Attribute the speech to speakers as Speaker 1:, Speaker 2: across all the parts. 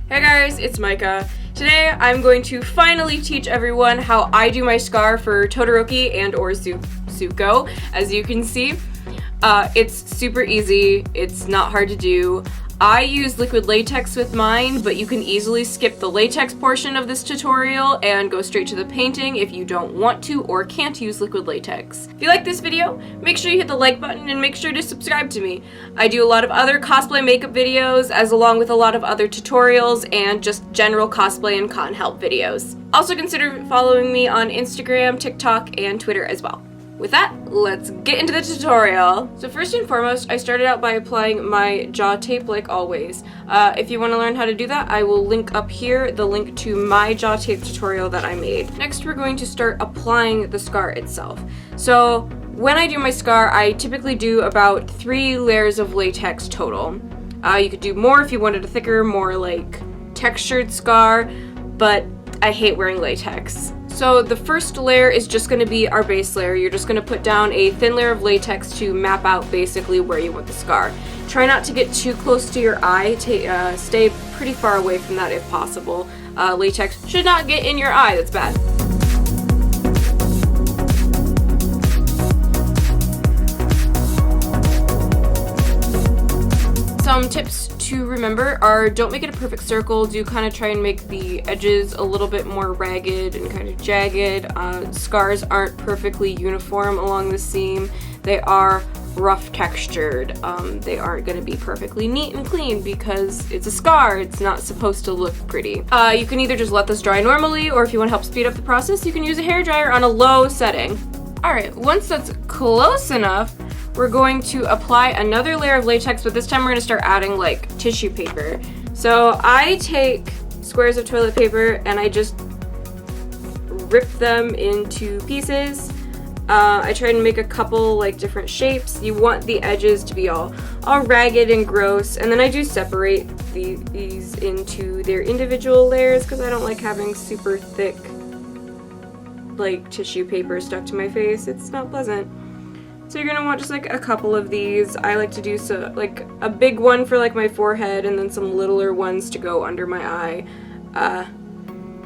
Speaker 1: Hey guys, it's Micah. Today I'm going to finally teach everyone how I do my scar for Todoroki and or Zuko. As you can see, it's super easy, it's not hard to do. I use liquid latex with mine, but you can easily skip the latex portion of this tutorial and go straight to the painting if you don't want to or can't use liquid latex. If you like this video, make sure you hit the like button and make sure to subscribe to me. I do a lot of other cosplay makeup videos, along with a lot of other tutorials and just general cosplay and con help videos. Also consider following me on Instagram, TikTok, and Twitter as well. With that, let's get into the tutorial. So first and foremost, I started out by applying my jaw tape like always. If you want to learn how to do that, I will link up here the link to my jaw tape tutorial that I made. Next, we're going to start applying the scar itself. So when I do my scar, I typically do about 3 layers of latex total. You could do more if you wanted a thicker, more like textured scar, but I hate wearing latex. So the first layer is just going to be our base layer. You're just going to put down a thin layer of latex to map out basically where you want the scar. Try not to get too close to your eye. Stay pretty far away from that if possible. Latex should not get in your eye. That's bad. Some tips to remember are don't make it a perfect circle. Do kind of try and make the edges a little bit more ragged and kind of jagged. Scars aren't perfectly uniform along the seam. They are rough textured. They aren't going to be perfectly neat and clean because it's a scar. It's not supposed to look pretty. You can either just let this dry normally, or if you want to help speed up the process, you can use a hairdryer on a low setting. Alright, once that's close enough, we're going to apply another layer of latex, but this time we're going to start adding like tissue paper. So I take squares of toilet paper and I just rip them into pieces. I try and make a couple like different shapes. You want the edges to be all ragged and gross, and then I do separate these into their individual layers because I don't like having super thick like tissue paper stuck to my face. It's not pleasant. So you're gonna want just like a couple of these. I like to do so like a big one for like my forehead and then some littler ones to go under my eye.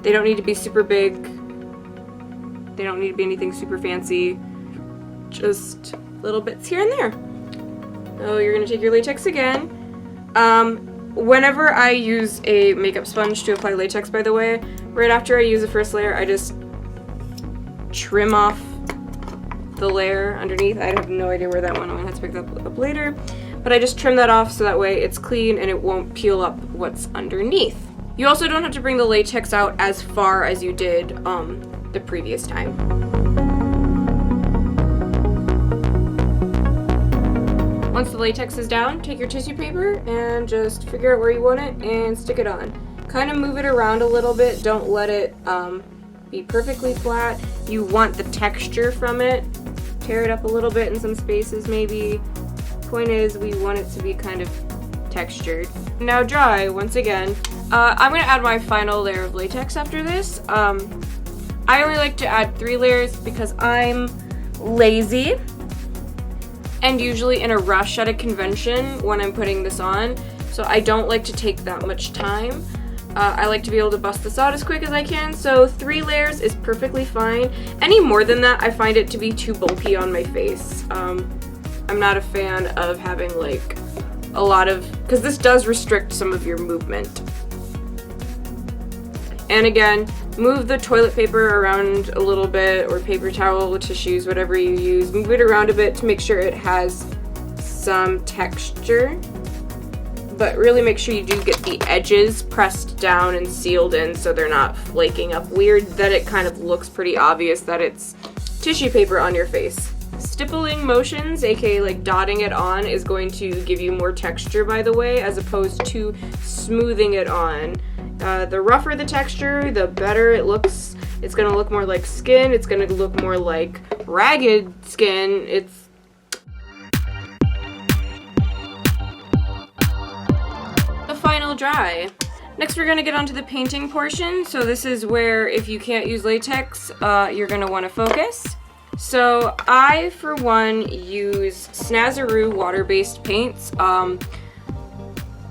Speaker 1: They don't need to be super big. They don't need to be anything super fancy. Just little bits here and there. So you're gonna take your latex again. Whenever I use a makeup sponge to apply latex, by the way, right after I use the first layer, I just trim off the layer underneath. I have no idea where that went. I'm gonna have to pick that up later. But I just trim that off so that way it's clean and it won't peel up what's underneath. You also don't have to bring the latex out as far as you did the previous time. Once the latex is down, take your tissue paper and just figure out where you want it and stick it on. Kind of move it around a little bit. Don't let it be perfectly flat. You want the texture from it. Tear it up a little bit in some spaces maybe. Point is, we want it to be kind of textured. Now dry, once again. I'm going to add my final layer of latex after this. I only like to add 3 layers because I'm lazy and usually in a rush at a convention when I'm putting this on, so I don't like to take that much time. I like to be able to bust this out as quick as I can, so 3 layers is perfectly fine. Any more than that, I find it to be too bulky on my face. I'm not a fan of having like a lot of, because this does restrict some of your movement. And again, move the toilet paper around a little bit, or paper towel, tissues, whatever you use. Move it around a bit to make sure it has some texture. But really make sure you do get the edges pressed down and sealed in so they're not flaking up weird, that it kind of looks pretty obvious that it's tissue paper on your face. Stippling motions, aka like dotting it on, is going to give you more texture, by the way, as opposed to smoothing it on. The rougher the texture, the better it looks. It's going to look more like skin. It's going to look more like ragged skin. It's the final dry. Next we're going to get onto the painting portion. So this is where if you can't use latex, you're going to want to focus. So I, for one, use Snazaroo water-based paints.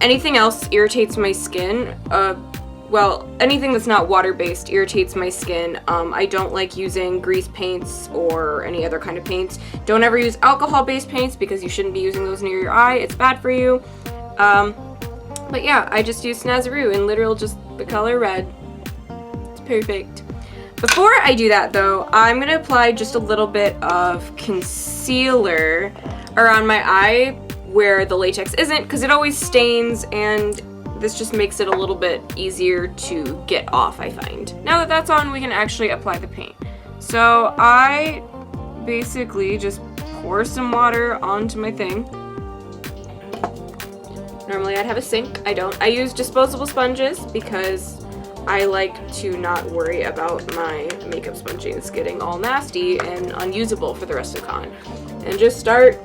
Speaker 1: Anything else irritates my skin. Well, anything that's not water-based irritates my skin. I don't like using grease paints or any other kind of paints. Don't ever use alcohol-based paints because you shouldn't be using those near your eye. It's bad for you. But yeah, I just use Snazaroo in literal just the color red. It's perfect. Before I do that though, I'm gonna apply just a little bit of concealer around my eye where the latex isn't, because it always stains, and this just makes it a little bit easier to get off, I find. Now that that's on, we can actually apply the paint. So I basically just pour some water onto my thing. Normally I'd have a sink. I don't. I use disposable sponges because I like to not worry about my makeup sponges getting all nasty and unusable for the rest of con. And just start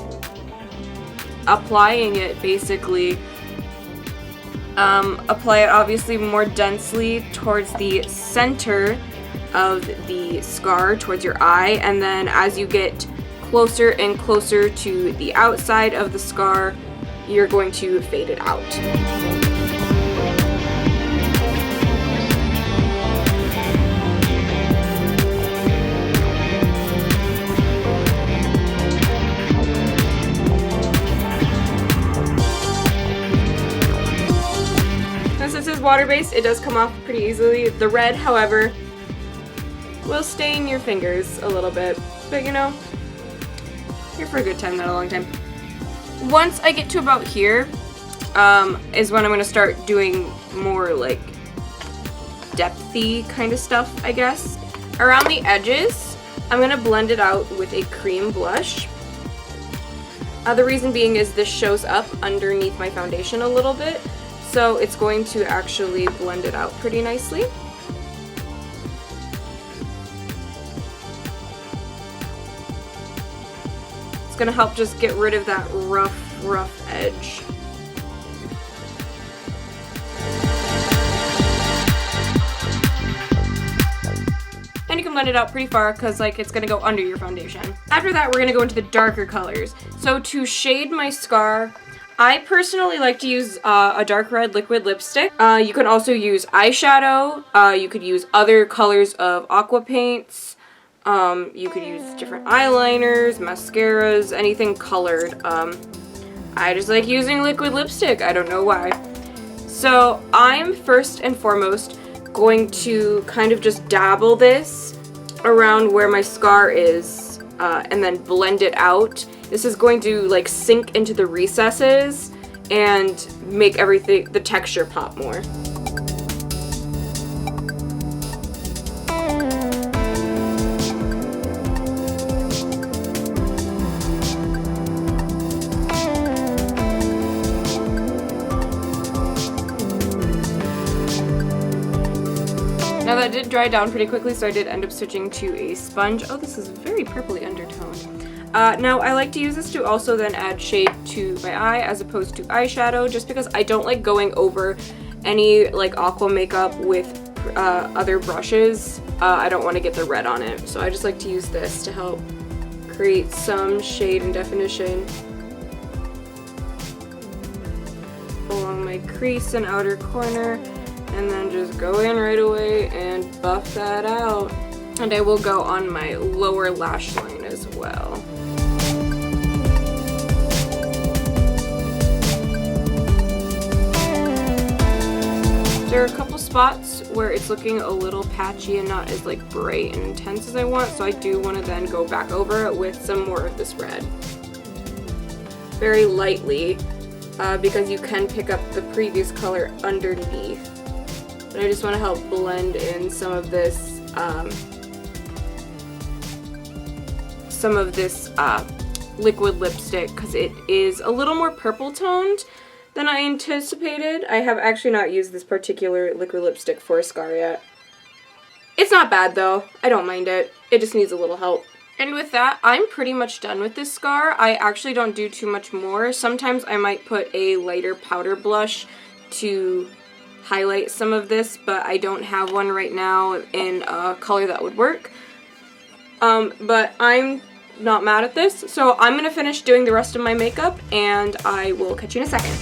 Speaker 1: applying it basically. Apply it obviously more densely towards the center of the scar, towards your eye, and then as you get closer and closer to the outside of the scar, you're going to fade it out. Since this is water-based, it does come off pretty easily. The red, however, will stain your fingers a little bit, but you know, here for a good time, not a long time. Once I get to about here, is when I'm going to start doing more like depthy kind of stuff, I guess. Around the edges, I'm going to blend it out with a cream blush. The reason being is this shows up underneath my foundation a little bit, so it's going to actually blend it out pretty nicely. It's going to help just get rid of that rough edge. And you can blend it out pretty far because like it's going to go under your foundation. After that, we're going to go into the darker colors. So to shade my scar, I personally like to use a dark red liquid lipstick. You can also use eyeshadow. You could use other colors of aqua paints. You could use different eyeliners, mascaras, anything colored. I just like using liquid lipstick. I don't know why. So I'm first and foremost going to kind of just dabble this around where my scar is and then blend it out. This is going to like sink into the recesses and make everything, the texture pop more. Now that did dry down pretty quickly, so I did end up switching to a sponge. Oh, this is very purpley undertoned. Now I like to use this to also then add shade to my eye as opposed to eyeshadow, just because I don't like going over any like aqua makeup with other brushes. I don't want to get the red on it, so I just like to use this to help create some shade and definition along my crease and outer corner. And then just go in right away and buff that out. And I will go on my lower lash line as well. There are a couple spots where it's looking a little patchy and not as like bright and intense as I want, so I do want to then go back over it with some more of this red. Very lightly, because you can pick up the previous color underneath. But I just want to help blend in some of this liquid lipstick, because it is a little more purple toned than I anticipated. I have actually not used this particular liquid lipstick for a scar yet. It's not bad though. I don't mind it. It just needs a little help. And with that, I'm pretty much done with this scar. I actually don't do too much more. Sometimes I might put a lighter powder blush to highlight some of this, but I don't have one right now in a color that would work. But I'm not mad at this, so I'm gonna finish doing the rest of my makeup and I will catch you in a second.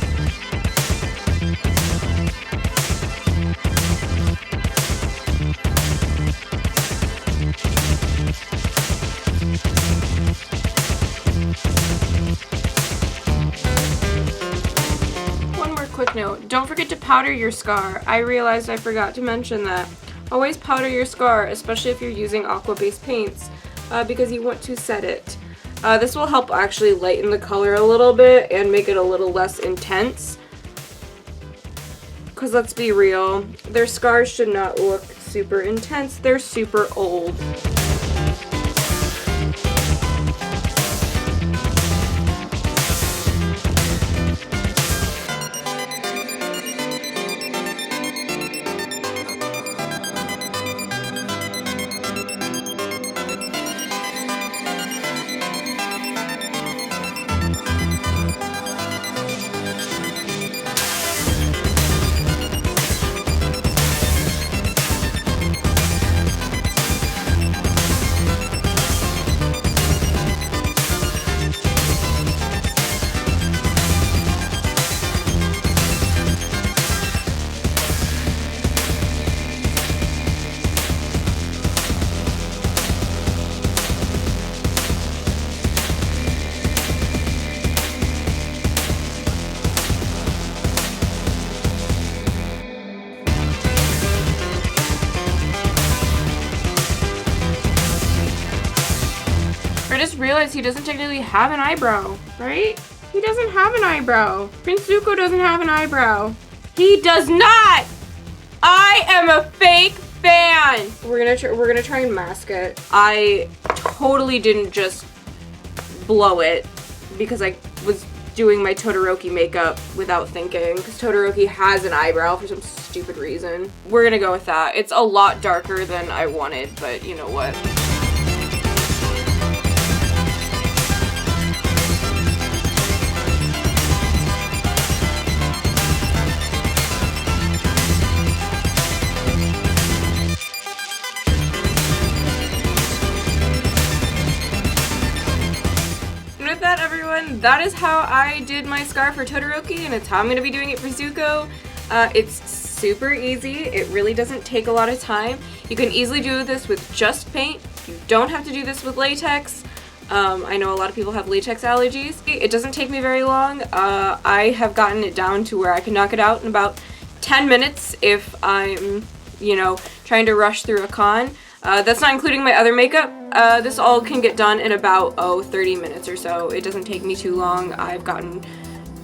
Speaker 1: powder your scar. I realized I forgot to mention that. Always powder your scar, especially if you're using aqua-based paints, because you want to set it. This will help actually lighten the color a little bit and make it a little less intense. Because let's be real, their scars should not look super intense. They're super old. I just realized he doesn't technically have an eyebrow, right? He doesn't have an eyebrow. Prince Zuko doesn't have an eyebrow. He does not! I am a fake fan! We're gonna try and mask it. I totally didn't just blow it because I was doing my Todoroki makeup without thinking, because Todoroki has an eyebrow for some stupid reason. We're gonna go with that. It's a lot darker than I wanted, but you know what? That, everyone, that is how I did my scar for Todoroki, and it's how I'm going to be doing it for Zuko. It's super easy. It really doesn't take a lot of time. You can easily do this with just paint. You don't have to do this with latex. I know a lot of people have latex allergies. It doesn't take me very long. I have gotten it down to where I can knock it out in about 10 minutes if I'm, you know, trying to rush through a con. That's not including my other makeup. This all can get done in about, 30 minutes or so. It doesn't take me too long. I've gotten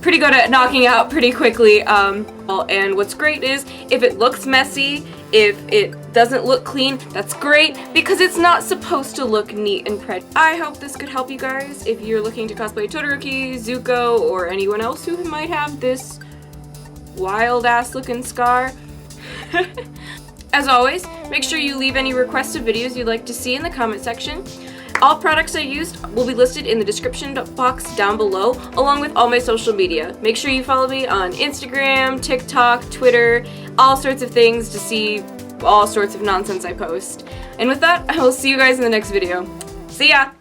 Speaker 1: pretty good at knocking out pretty quickly. And what's great is if it looks messy, if it doesn't look clean, that's great because it's not supposed to look neat and pretty. I hope this could help you guys if you're looking to cosplay Todoroki, Zuko, or anyone else who might have this wild-ass looking scar. As always, make sure you leave any requested videos you'd like to see in the comment section. All products I used will be listed in the description box down below, along with all my social media. Make sure you follow me on Instagram, TikTok, Twitter, all sorts of things to see all sorts of nonsense I post. And with that, I will see you guys in the next video. See ya!